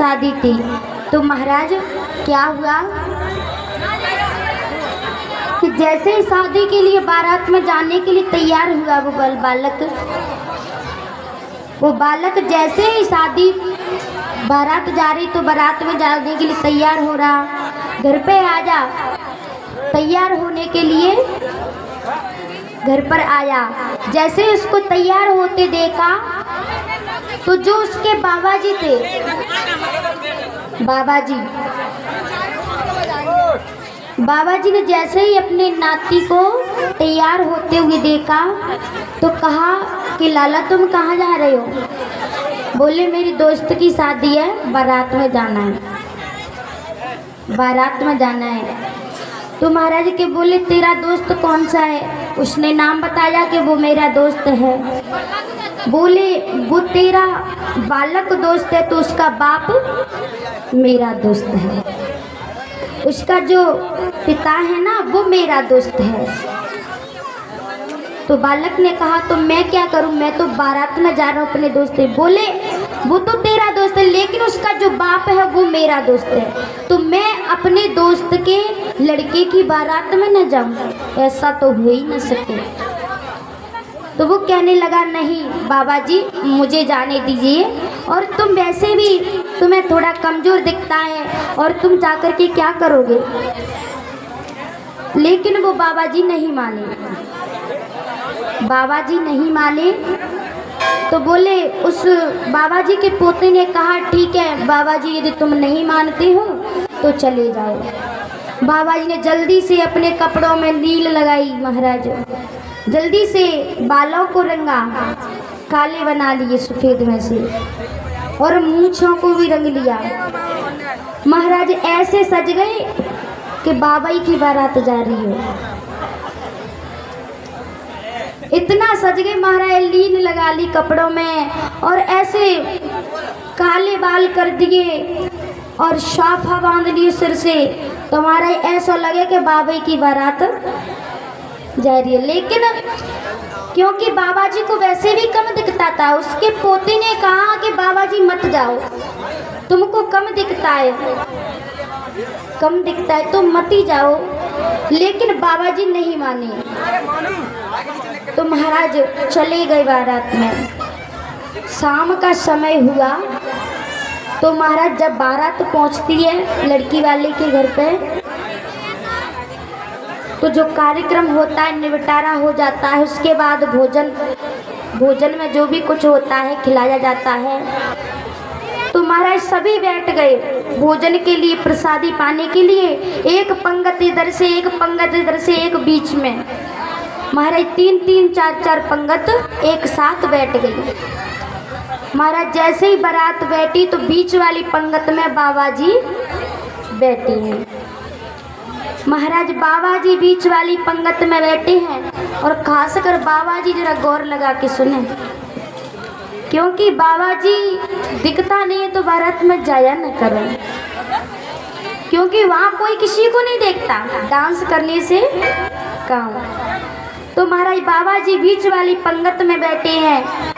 शादी थी। तो महाराज क्या हुआ कि जैसे ही शादी के लिए बारात में जाने के लिए तैयार हुआ वो बालक जैसे ही शादी बारात जा रही तो बारात में जाने के लिए तैयार हो रहा, घर पे आ जा, तैयार होने के लिए घर पर आया। जैसे उसको तैयार होते देखा तो जो उसके बाबा जी थे, बाबा जी ने जैसे ही अपने नाती को तैयार होते हुए देखा तो कहा कि लाला तुम कहाँ जा रहे हो? बोले मेरी दोस्त की शादी है, बारात में जाना है, बारात में जाना है। तो महाराज के बोले तेरा दोस्त कौन सा है? उसने नाम बताया कि वो मेरा दोस्त है। बोले वो तेरा बालक दोस्त है तो उसका बाप मेरा दोस्त है, उसका जो पिता है ना वो मेरा दोस्त है। तो बालक ने कहा तो मैं क्या करूं, मैं तो बारात में जा रहा हूं अपने दोस्त से। बोले वो तो तेरा दोस्त है लेकिन उसका जो बाप है वो मेरा दोस्त है, तो मैं अपने दोस्त के लड़के की बारात में न जाऊं, ऐसा तो हो ही न सके। तो वो कहने लगा नहीं बाबा जी मुझे जाने दीजिए, और तुम वैसे भी तुम्हें थोड़ा कमज़ोर दिखता है और तुम जाकर के क्या करोगे। लेकिन वो बाबा जी नहीं माने। तो बोले उस बाबा जी के पोते ने कहा ठीक है बाबा जी यदि तुम नहीं मानते हो तो चले जाओ। बाबा जी ने जल्दी से अपने कपड़ों में नील लगाई, महाराज जल्दी से बालों को रंगा, काले बना लिए सफ़ेद में से, और मूँछों को भी रंग लिया। महाराज ऐसे सज गए कि बाबा ही की बारात जा रही हो, इतना सज गए महाराज। लीन लगा ली कपड़ों में और ऐसे काले बाल कर दिए और साफा बांध लिए सिर से, तो महाराज ऐसा लगे कि बाबा की बारात जा रही है। लेकिन क्योंकि बाबा जी को वैसे भी कम दिखता था, उसके पोते ने कहा कि बाबा जी मत जाओ, तुमको कम दिखता है तो मत ही जाओ। लेकिन बाबा जी नहीं माने, तो महाराज चले गए बारात में। शाम का समय हुआ तो महाराज जब बारात पहुंचती है लड़की वाले के घर पे, तो जो कार्यक्रम होता है निबटारा हो जाता है, उसके बाद भोजन में जो भी कुछ होता है खिलाया जाता है। तो महाराज सभी बैठ गए भोजन के लिए, प्रसादी पाने के लिए। एक पंगत इधर से, एक पंगत इधर से, एक बीच में। महाराज 3-3, 4-4 पंगत एक साथ बैठ गई। महाराज जैसे ही बारात बैठी तो बीच वाली पंगत में बाबा जी बैठे हैं। महाराज बाबा जी बीच वाली पंगत में बैठे हैं, और खासकर बाबा जी जरा गौर लगा के सुने, क्योंकि बाबा जी दिखता नहीं है तो बारात में जाया न करें, क्योंकि वहाँ कोई किसी को नहीं देखता, डांस करने से काम। तो महाराज बाबा जी बीच वाली पंगत में बैठे हैं।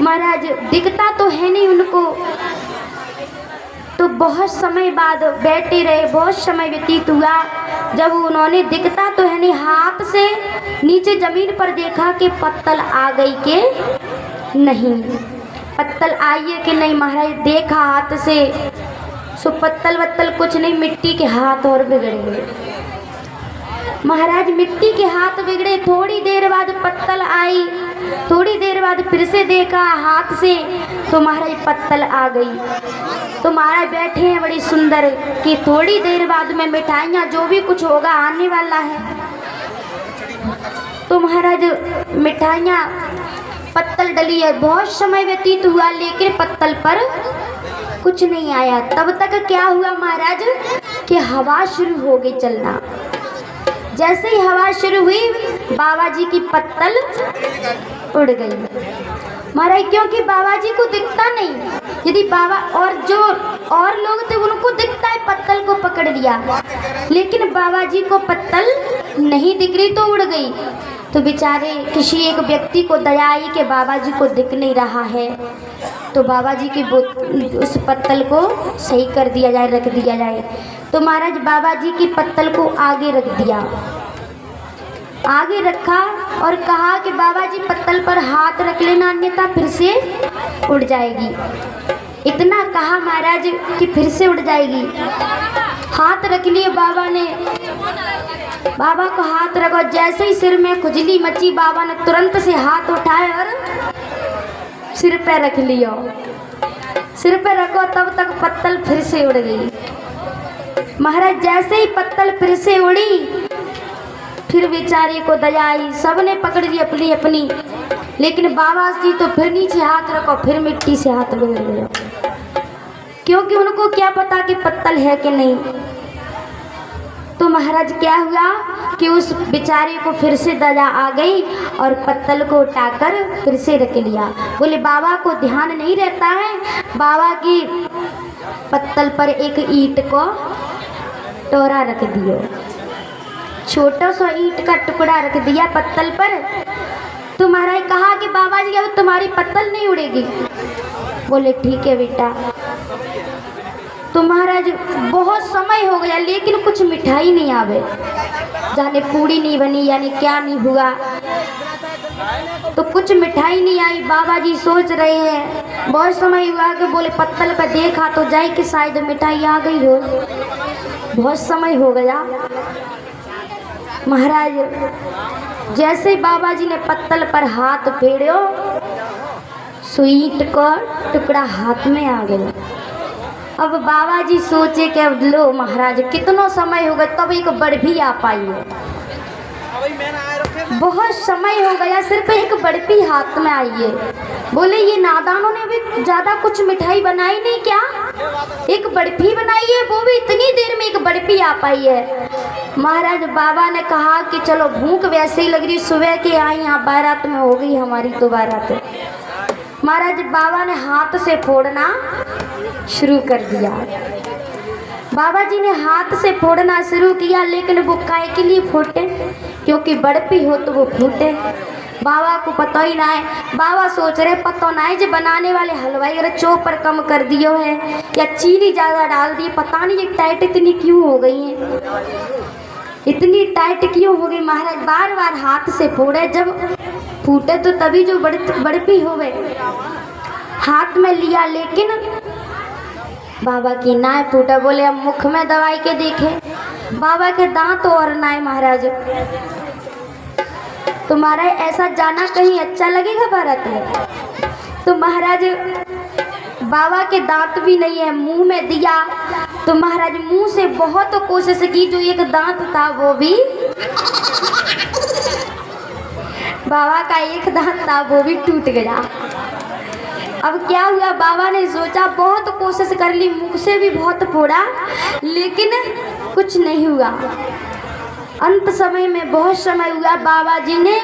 महाराज दिखता तो है नहीं उनको, तो बहुत समय बाद बैठे रहे, बहुत समय व्यतीत हुआ। जब उन्होंने दिखता तो है नहीं, हाथ से नीचे जमीन पर देखा कि पत्तल आ गई के नहीं, पत्तल आई है कि नहीं। महाराज देखा हाथ से, सो पत्तल वत्तल कुछ नहीं, मिट्टी के हाथ और बिगड़ गए। महाराज मिट्टी के हाथ बिगड़े, थोड़ी देर बाद पत्तल आई, थोड़ी देर बाद फिर से देखा हाथ से, तो महाराज पत्तल आ गई। तो महाराज बैठे हैं बड़ी सुंदर कि थोड़ी देर बाद में मिठाइयाँ जो भी कुछ होगा आने वाला है। तो महाराज मिठाइयाँ पत्तल डली है, बहुत समय व्यतीत हुआ लेकिन पत्तल पर कुछ नहीं आया। तब तक क्या हुआ महाराज कि हवा शुरू हो गई चलना। जैसे ही हवा शुरू हुई बाबा जी की पत्तल उड़ गई। महाराज क्योंकि बाबा जी को दिखता नहीं, यदि बाबा और जो और लोग थे उनको दिखता है पत्तल को पकड़ लिया, लेकिन बाबा जी को पत्तल नहीं दिख रही तो उड़ गई। तो बेचारे किसी एक व्यक्ति को दया आई कि बाबा जी को दिख नहीं रहा है, तो बाबा जी की उस पत्तल को सही कर दिया जाए, रख दिया जाए। तो महाराज बाबा जी की पत्तल को आगे रख दिया, आगे रखा और कहा कि बाबा जी पत्तल पर हाथ रख लेना, अन्यथा फिर से उड़ जाएगी। इतना कहा महाराज कि फिर से उड़ जाएगी। हाथ रख लिए बाबा ने, बाबा को हाथ रखो, जैसे ही सिर में खुजली मची बाबा ने तुरंत से हाथ उठाए और सिर पे रख लियो। सिर पे रखो तब तक पत्तल फिर से उड़ गई। महाराज जैसे ही पत्तल फिर से उड़ी, फिर बेचारे को दया आई, सबने पकड़ ली अपनी अपनी, लेकिन बाबा जी तो फिर नीचे हाथ रखो, फिर मिट्टी से हाथ बदल गया, क्योंकि उनको क्या पता कि पत्तल है कि नहीं। तो महाराज क्या हुआ कि उस बेचारे को फिर से दया आ गई और पत्तल को उठाकर फिर से रख लिया। बोले बाबा को ध्यान नहीं रहता है, बाबा की पत्तल पर एक ईंट को टोरा रख दियो, छोटा सा ईंट का टुकड़ा रख दिया पत्तल पर। तो महाराज कहा कि बाबा जी अब तुम्हारी पत्तल नहीं उड़ेगी। बोले ठीक है बेटा। तो महाराज बहुत समय हो गया लेकिन कुछ मिठाई नहीं आवे, जाने पूड़ी नहीं बनी यानी क्या नहीं हुआ, तो कुछ मिठाई नहीं आई। बाबा जी सोच रहे हैं, बहुत समय हुआ कि बोले पत्तल पर देखा तो जाए कि शायद मिठाई आ गई हो, बहुत समय हो गया। महाराज जैसे बाबा जी ने पत्तल पर हाथ फेरो, ईंट का टुकड़ा हाथ में आ गया। अब बाबा जी सोचे कि अब लो महाराज कितना समय हो गया तब एक बर्फी आ पाई है, बहुत समय हो गया सिर्फ एक बर्फी हाथ में आई है। बोले ये नादानों ने भी ज़्यादा कुछ मिठाई बनाई नहीं क्या, एक बर्फी बनाई है, वो भी इतनी देर में एक बर्फी आ पाई है। महाराज बाबा ने कहा कि चलो भूख वैसे ही लग रही, सुबह के आई यहाँ बारात में हो गई हमारी तो बारात। महाराज बाबा ने हाथ से फोड़ना शुरू कर दिया। बाबा जी ने हाथ से फोड़ना शुरू किया, लेकिन वो काय के लिए फूटे, क्योंकि बर्फी हो तो वो फूटे। बाबा को पता ही ना है, बाबा सोच रहे पता ना है जो बनाने वाले हलवाई अगर चोपर कम कर दियो है या चीनी ज़्यादा डाल दी, पता नहीं ये टाइट इतनी क्यों हो गई है, इतनी टाइट क्यों हो गई। महाराज बार बार हाथ से फोड़े, जब फूटे तो तभी जो बर्फी हो गए। हाथ में लिया लेकिन बाबा की नाय फूटा। बोले अब मुख में दवाई के देखे, बाबा के दांत और नाय। महाराज तुम्हारा ऐसा जाना कहीं अच्छा लगेगा भारत में? तो महाराज बाबा के दांत भी नहीं है, मुंह में दिया तो महाराज मुंह से बहुत कोशिश की, जो एक दांत था वो भी बाबा का एक दांत था वो भी टूट गया। अब क्या हुआ, बाबा ने सोचा बहुत कोशिश कर ली, मुख से भी बहुत फोड़ा लेकिन कुछ नहीं हुआ। अंत समय में बहुत समय हुआ, बाबा जी ने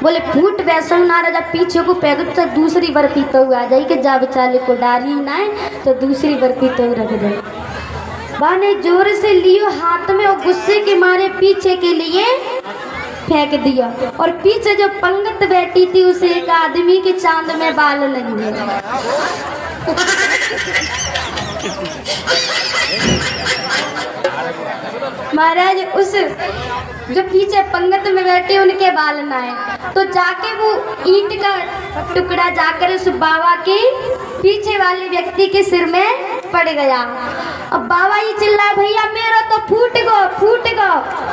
बोले फूट वैसा ना रहा, जब पीछे को पैग तो दूसरी बर्फी तो आ जाए कि जा बेचारे को डाली ना तो दूसरी बर्फी तो रख दे। बाबा ने जोर से लियो हाथ में और गुस्से के मारे पीछे के लिए फेंक दिया, और पीछे जो पंगत बैठी थी उसे एक आदमी के चांद में बाल लगे। महाराज उस जो पीछे पंगत में बैठे उनके बाल ना आए, तो जाके वो ईंट का टुकड़ा जाकर उस बाबा के पीछे वाले व्यक्ति के सिर में पड़ गया। अब बाबा ये चिल्लाए भैया मेरा तो फूट गो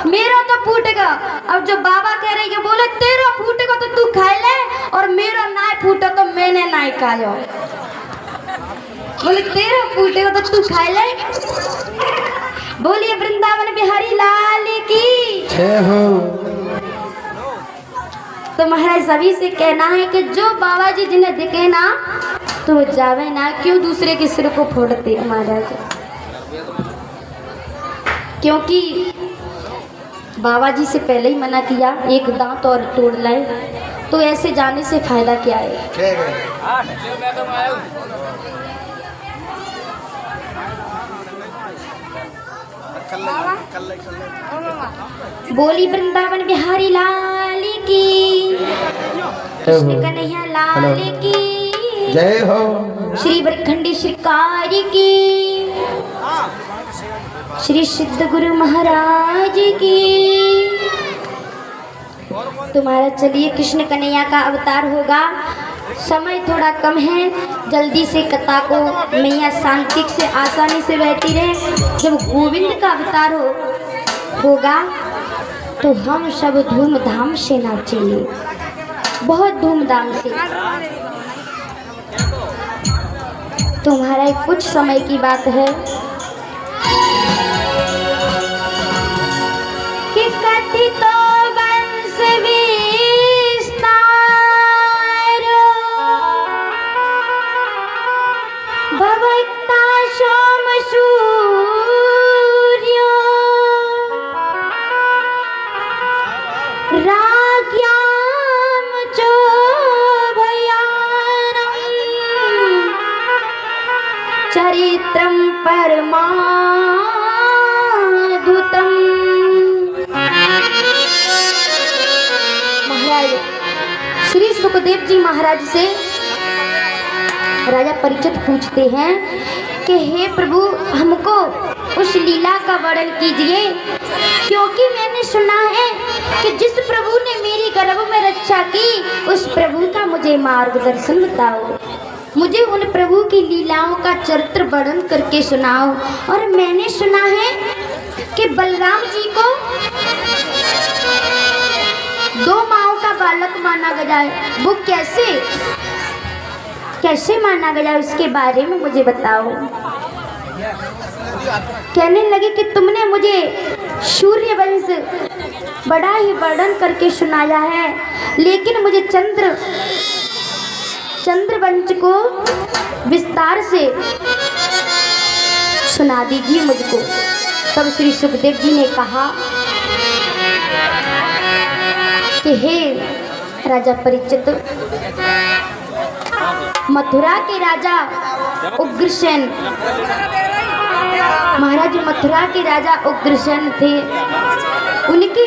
मेरा तो फूट गो। अब जो बाबा कह रहे हैं बोले तेरा फूट गो तो तू खा ले, और मेरा ना फूटा तो मैंने ना खायो। बोले तेरा फूटे गो तो तू खा ले। बोलिए वृंदावन बिहारी लाल की जय हो। तो महाराज सभी से कहना है कि जो बाबा जी जिन्हें दिखे ना तो जावे ना, क्यों दूसरे के सिर को फोड़ते महाराज, क्योंकि बाबा जी से पहले ही मना किया एक दांत और तोड़ लाए, तो ऐसे जाने से फायदा क्या है। बोली वृंदावन बिहारी लाल की, कृष्ण कन्हैया लाल की जय हो। श्री बरखंडी श्रीकार की, श्री सिद्ध गुरु महाराज की। तुम्हारा चलिए कृष्ण कन्हैया का अवतार होगा। समय थोड़ा कम है, जल्दी से कथा को मैया शांति से आसानी से बैठी रहे। जब गोविंद का अवतार होगा तो हम सब धूमधाम से नाचेंगे, बहुत धूमधाम से। तुम्हारा कुछ समय की बात है कि कथित वंश विस्तार भवक्ता सोम सूर्य राज्ञाम चोभयानम् चरित्रं परमाद्भुतम्। महाराज श्री सुखदेव जी महाराज से राजा परीक्षित पूछते हैं कि हे प्रभु, हमको उस लीला का वर्णन कीजिए, क्योंकि मैंने सुना है कि जिस प्रभु ने मेरी गर्भ में रक्षा की उस प्रभु का मुझे मार्गदर्शन बताओ, मुझे उन प्रभु की लीलाओं का चरित्र वर्णन करके सुनाओ। और मैंने सुना है कि बलराम जी को 2 माओं का बालक माना गया है, वो कैसे माना गया, उसके बारे में मुझे बताओ। कहने लगे कि तुमने मुझे सूर्यवंश बड़ा ही वर्णन करके सुनाया है, लेकिन मुझे चंद्रवंश को विस्तार से सुना दीजिए मुझको। तब श्री सुखदेव जी ने कहा कि हे राजा परीक्षित, मथुरा के राजा उग्रसेन, महाराज मथुरा के राजा उग्रसेन थे, उनकी